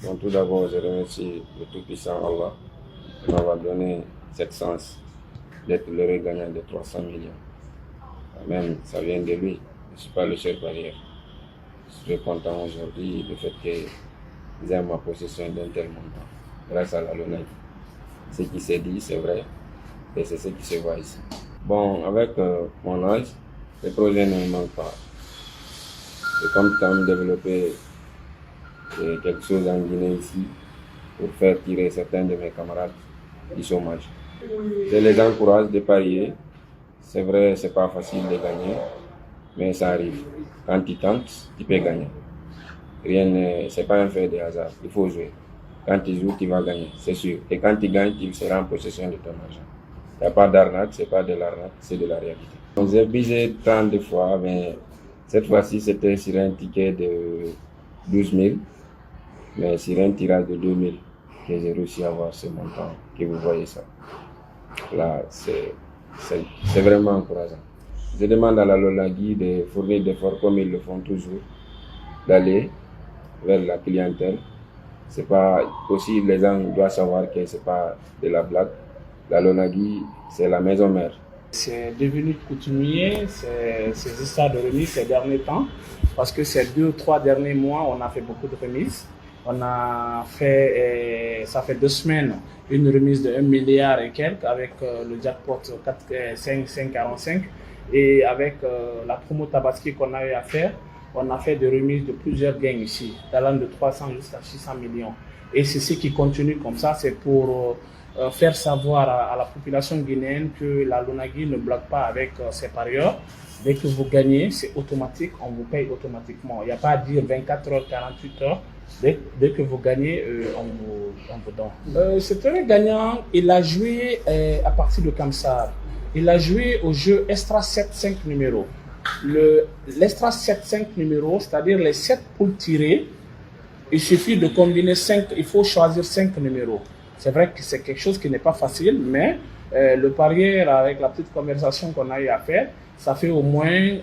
Bon, tout d'abord, je remercie le Tout-Puissant Allah qui m'avoir donné cette chance d'être l'heureux gagnant de 300 millions. Même, ça vient de lui. Je ne suis pas le seul parieur. Je suis très content aujourd'hui du fait qu'ils aient ma possession d'un tel montant, grâce à la LONASE. Ce qui s'est dit, c'est vrai, et c'est ce qui se voit ici. Bon, avec mon âge, les projets ne me manquent pas. Je compte quand même développer quelque chose en Guinée ici pour faire tirer certains de mes camarades du chômage. Je les encourage de parier. C'est vrai, c'est pas facile de gagner, mais ça arrive. Quand tu tentes, tu peux gagner. Rien n'est, c'est pas un fait de hasard. Il faut jouer. Quand tu joues, tu vas gagner, c'est sûr. Et quand tu gagnes, tu seras en possession de ton argent. Il n'y a pas d'arnaque, c'est pas de l'arnaque, c'est de la réalité. Donc j'ai visé 30 fois, mais cette fois-ci, c'était sur un ticket de 12 000, mais sur un tirage de 2 000 que j'ai réussi à avoir ce montant, que vous voyez ça. Là, c'est vraiment encourageant. Je demande à la LONASE de fournir des efforts comme ils le font toujours, d'aller vers la clientèle. C'est pas aussi, les gens doivent savoir que c'est pas de la blague. La LONASE, c'est la maison mère. C'est devenu coutumier, ces histoires de remises ces derniers temps, parce que ces 2 ou 3 derniers mois, on a fait beaucoup de remises. On a fait, ça fait 2 semaines, une remise de 1 milliard et quelques avec le jackpot 545 et avec la promo Tabaski qu'on a eu à faire, on a fait des remises de plusieurs gains ici, allant de 300 jusqu'à 600 millions. Et c'est ce qui continue comme ça, c'est pour faire savoir à la population guinéenne que la LONASE ne blague pas avec ses parieurs. Dès que vous gagnez, c'est automatique, on vous paye automatiquement. Il n'y a pas à dire 24 heures, 48 heures. Dès que vous gagnez, on vous donne. C'est un gagnant, il a joué à partir de Kamsar. Il a joué au jeu Extra 7-5 numéros. L'Extra 7-5 numéros, c'est-à-dire les 7 poules tirées, il suffit de combiner 5, il faut choisir 5 numéros. C'est vrai que c'est quelque chose qui n'est pas facile, mais le parieur, avec la petite conversation qu'on a eu à faire, ça fait au moins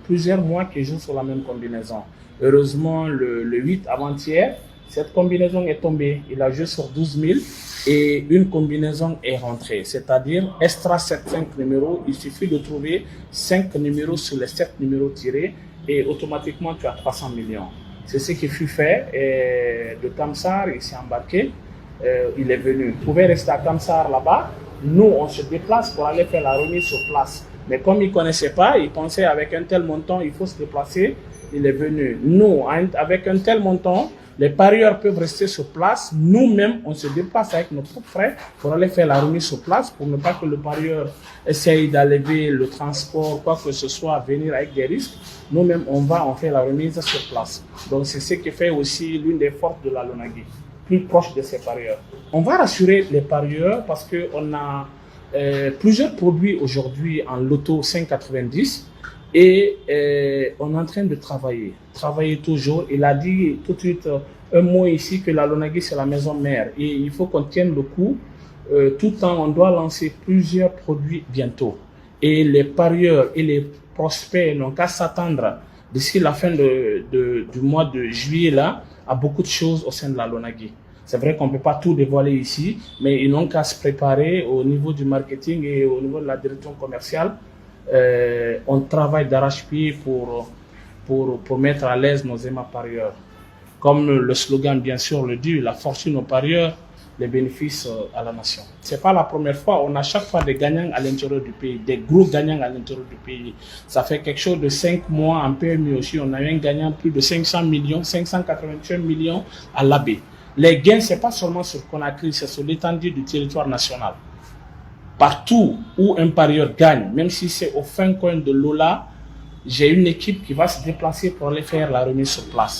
plusieurs mois qu'il joue sur la même combinaison. Heureusement, le 8 avant-hier, cette combinaison est tombée. Il a joué sur 12 000 et une combinaison est rentrée. C'est-à-dire, Extra 7-5 numéros, il suffit de trouver 5 numéros sur les 7 numéros tirés et automatiquement tu as 300 millions. C'est ce qui fut fait et de Kamsar, il s'est embarqué. Il est venu. Vous pouvez rester à Kamsar là-bas. Nous, on se déplace pour aller faire la remise sur place. Mais comme il ne connaissait pas, il pensait avec un tel montant, il faut se déplacer. Il est venu. Nous, avec un tel montant, les parieurs peuvent rester sur place. Nous-mêmes, on se déplace avec nos propres frais pour aller faire la remise sur place pour ne pas que le parieur essaye d'enlever le transport, quoi que ce soit, venir avec des risques. Nous-mêmes, on fait la remise sur place. Donc, c'est ce qui fait aussi l'une des forces de la LONASE, plus proche de ses parieurs. On va rassurer les parieurs parce qu'on a plusieurs produits aujourd'hui en loto 590 et on est en train de travailler toujours. Il a dit tout de suite un mot ici que la LONASE c'est la maison mère et il faut qu'on tienne le coup. Tout le temps, on doit lancer plusieurs produits bientôt et les parieurs et les prospects n'ont qu'à s'attendre d'ici la fin du mois de juillet là à beaucoup de choses au sein de la LONASE. C'est vrai qu'on ne peut pas tout dévoiler ici, mais ils n'ont qu'à se préparer au niveau du marketing et au niveau de la direction commerciale. On travaille d'arrache-pied pour mettre à l'aise nos aimants parieurs. Comme le slogan bien sûr le dit, la fortune aux parieurs, les bénéfices à la nation. Ce n'est pas la première fois, on a chaque fois des gagnants à l'intérieur du pays, des gros gagnants à l'intérieur du pays. Ça fait quelque chose de 5 mois en PMU aussi, on a eu un gagnant plus de 500 millions, 581 millions à l'AB. Les gains, ce n'est pas seulement sur Conakry, c'est sur l'étendue du territoire national. Partout où un parieur gagne, même si c'est au fin coin de Lola, j'ai une équipe qui va se déplacer pour aller faire la remise sur place.